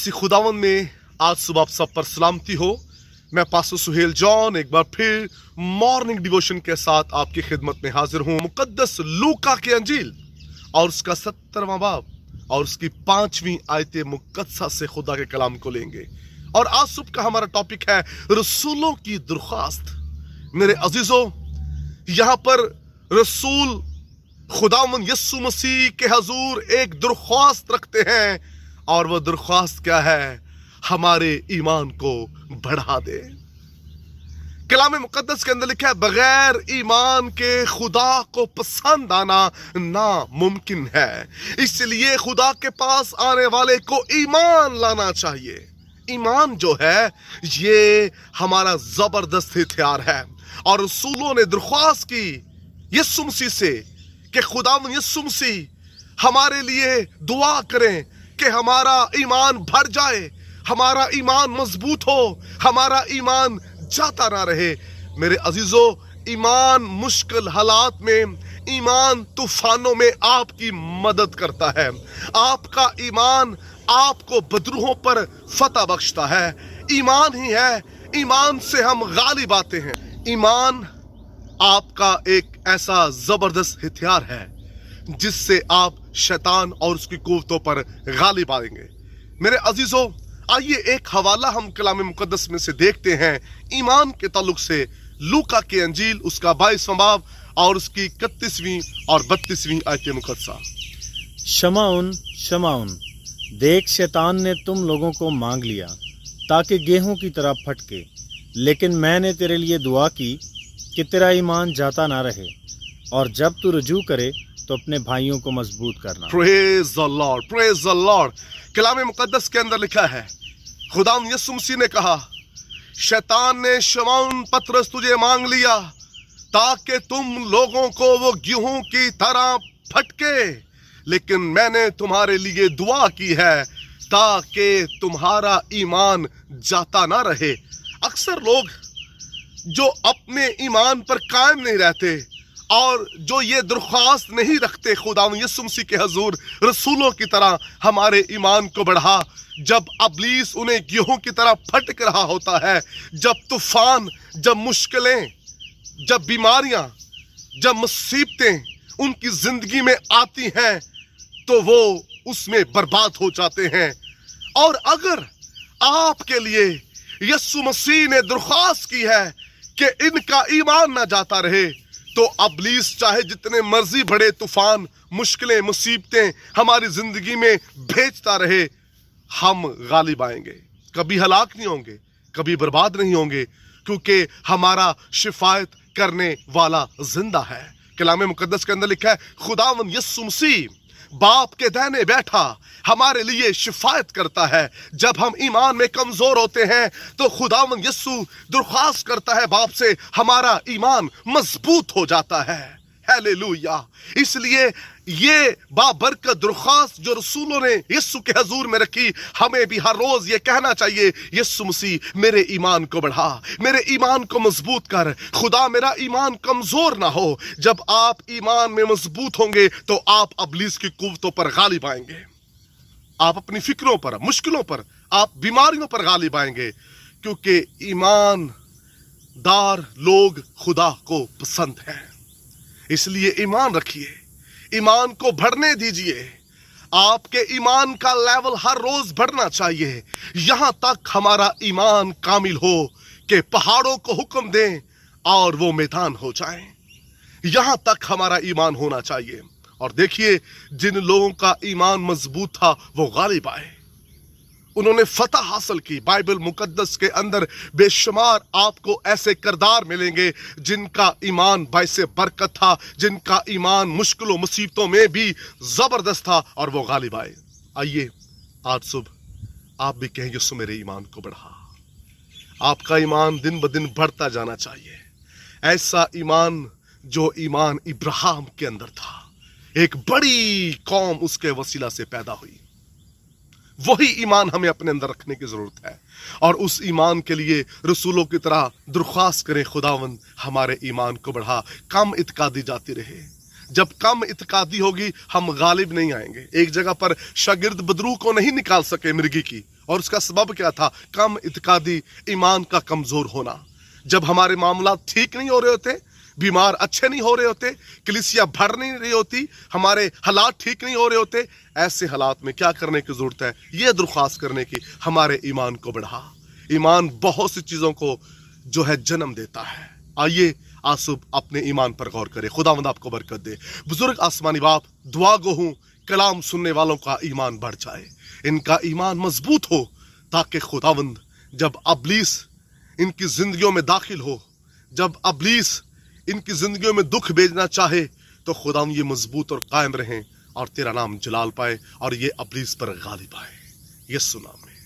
मसीह खुदावन में आज सुबह आप सब पर सलामती हो। मैं पास्टर सुहेल जॉन एक बार फिर मॉर्निंग डिवोशन के साथ आपकी खिदमत में हाजिर हूँ। मुकद्दस लूका की अंजील और उसका 17वां बाब और उसकी 5वीं आयत मुकद्दसा से खुदा के कलाम को लेंगे। और आज सुबह का हमारा टॉपिक है रसूलों की दरख्वास्त। मेरे अजीजों, यहाँ पर रसूल खुदावन यीशु मसीह के हजूर एक दरख्वास्त रखते हैं, और वह दरख्वास्त क्या है? हमारे ईमान को बढ़ा दे। कलाम मुकद्दस के अंदर लिखा है, बगैर ईमान के खुदा को पसंद आना नामुमकिन है, इसलिए खुदा के पास आने वाले को ईमान लाना चाहिए। ईमान जो है ये हमारा जबरदस्त हथियार है। और रसूलों ने दरख्वास्त की यीशु मसीह से कि खुदावंद यीशु मसीह हमारे लिए दुआ करें कि हमारा ईमान बढ़ जाए, हमारा ईमान मजबूत हो, हमारा ईमान जाता ना रहे। मेरे अजीजों, ईमान मुश्किल हालात में, ईमान तूफानों में आपकी मदद करता है। आपका ईमान आपको बदरूहों पर फतह बख्शता है। ईमान ही है, ईमान से हम गालिब आते हैं। ईमान आपका एक ऐसा जबरदस्त हथियार है जिससे आप शैतान और उसकी कुव्वतों पर गालिब आएंगे। मेरे अजीजों, आइए एक हवाला हम कलाम मुकद्दस में से देखते हैं ईमान के ताल्लुक से। लूका की अंजील उसका 22वां बाब और उसकी 31वीं और 32वीं आयत मुकद्दसा। शमाउन शमाउन, देख शैतान ने तुम लोगों को मांग लिया ताकि गेहूं की तरह फटके, लेकिन मैंने तेरे लिए दुआ की कि तेरा ईमान जाता ना रहे, और जब तू रुजू करे तो अपने भाइयों को मजबूत करना। Praise the Lord, praise the Lord. कलाम मुकद्दस के अंदर लिखा है, खुदावंद यीशु मसीह ने कहा, शैतान ने शमौन पतरस तुझे मांग लिया ताकि तुम लोगों को वो गेहूं की तरह फटके, लेकिन मैंने तुम्हारे लिए दुआ की है ताकि तुम्हारा ईमान जाता ना रहे। अक्सर लोग जो अपने ईमान पर कायम नहीं रहते और जो ये दरख्वास्त नहीं रखते खुदावंद यीशु मसीह के हजूर, रसूलों की तरह हमारे ईमान को बढ़ा। जब अबलीस उन्हें गेहूं की तरह फटक रहा होता है, जब तूफान, जब मुश्किलें, जब बीमारियां, जब मुसीबतें उनकी जिंदगी में आती हैं, तो वो उसमें बर्बाद हो जाते हैं। और अगर आपके लिए यीशु मसीह ने दरख्वास्त की है कि इनका ईमान ना जाता रहे, तो अबलीस चाहे जितने मर्जी बड़े तूफान, मुश्किलें, मुसीबतें हमारी जिंदगी में भेजता रहे, हम गालिब आएंगे। कभी हलाक नहीं होंगे, कभी बर्बाद नहीं होंगे, क्योंकि हमारा शिफायत करने वाला जिंदा है। कलाम मुकद्दस के अंदर लिखा है, खुदावंद यीशु मसीह बाप के दाहिने बैठा हमारे लिए शिफायत करता है। जब हम ईमान में कमजोर होते हैं तो खुदावंद यीशु दरख्वास्त करता है बाप से, हमारा ईमान मजबूत हो जाता है। हालेलुया। इसलिए ये बाबरकत दरख्वास्त जो रसूलों ने यीशु के हजूर में रखी, हमें भी हर रोज ये कहना चाहिए, यीशु मसीह मेरे ईमान को बढ़ा, मेरे ईमान को मजबूत कर। खुदा मेरा ईमान कमजोर ना हो। जब आप ईमान में मजबूत होंगे तो आप अबलीस की कुव्वतों पर गालिब आएंगे। आप अपनी फिक्रों पर, मुश्किलों पर, आप बीमारियों पर गालिब आएंगे, क्योंकि ईमानदार लोग खुदा को पसंद है। इसलिए ईमान रखिए, ईमान को बढ़ने दीजिए। आपके ईमान का लेवल हर रोज बढ़ना चाहिए, यहां तक हमारा ईमान कामिल हो कि पहाड़ों को हुक्म दें और वो मैदान हो जाएं। यहां तक हमारा ईमान होना चाहिए। और देखिए, जिन लोगों का ईमान मजबूत था वो गालिब आए, उन्होंने फतह हासिल की। बाइबल मुकद्दस के अंदर बेशुमार आपको ऐसे किरदार मिलेंगे जिनका ईमान बाइसे बरकत था, जिनका ईमान मुश्किलों मुसीबतों में भी जबरदस्त था और वो गालिब आए। आइए आज सुबह आप भी कहें, यीशु मेरे ईमान को बढ़ा। आपका ईमान दिन ब दिन बढ़ता जाना चाहिए। ऐसा ईमान जो ईमान इब्राहिम के अंदर था, एक बड़ी कौम उसके वसीला से पैदा हुई, वही ईमान हमें अपने अंदर रखने की जरूरत है। और उस ईमान के लिए रसूलों की तरह दरख्वास्त करें, खुदावंद हमारे ईमान को बढ़ा। कम इत्कादी जाती रहे। जब कम इत्कादी होगी हम गालिब नहीं आएंगे। एक जगह पर शागिर्द बदरू को नहीं निकाल सके मिर्गी की, اور اس کا سبب کیا تھا؟ کم اعتقادی، ایمان کا کمزور ہونا. جب ہمارے معاملات ٹھیک نہیں ہو رہے ہوتے، بیمار اچھے نہیں ہو رہے ہوتے، کلیسیا بھر نہیں رہی ہوتی، ہمارے حالات ٹھیک نہیں ہو رہے ہوتے، ایسے حالات میں کیا کرنے کی ضرورت ہے؟ یہ درخواست کرنے کی، ہمارے ایمان کو بڑھا. ایمان بہت سی چیزوں کو جو ہے جنم دیتا ہے. آئیے آج صبح اپنے ایمان پر غور کرے. خداوند آپ کو برکت دے. بزرگ آسمانی باپ، دعا گو ہوں کلام سننے والوں کا ایمان بڑھ جائے، ان کا ایمان مضبوط ہو، تاکہ خداوند جب ابلیس ان کی زندگیوں میں داخل ہو، جب ابلیس ان کی زندگیوں میں دکھ بھیجنا چاہے، تو خداوند یہ مضبوط اور قائم رہیں اور تیرا نام جلال پائے اور یہ ابلیس پر غالب آئے. یسوع نام میں.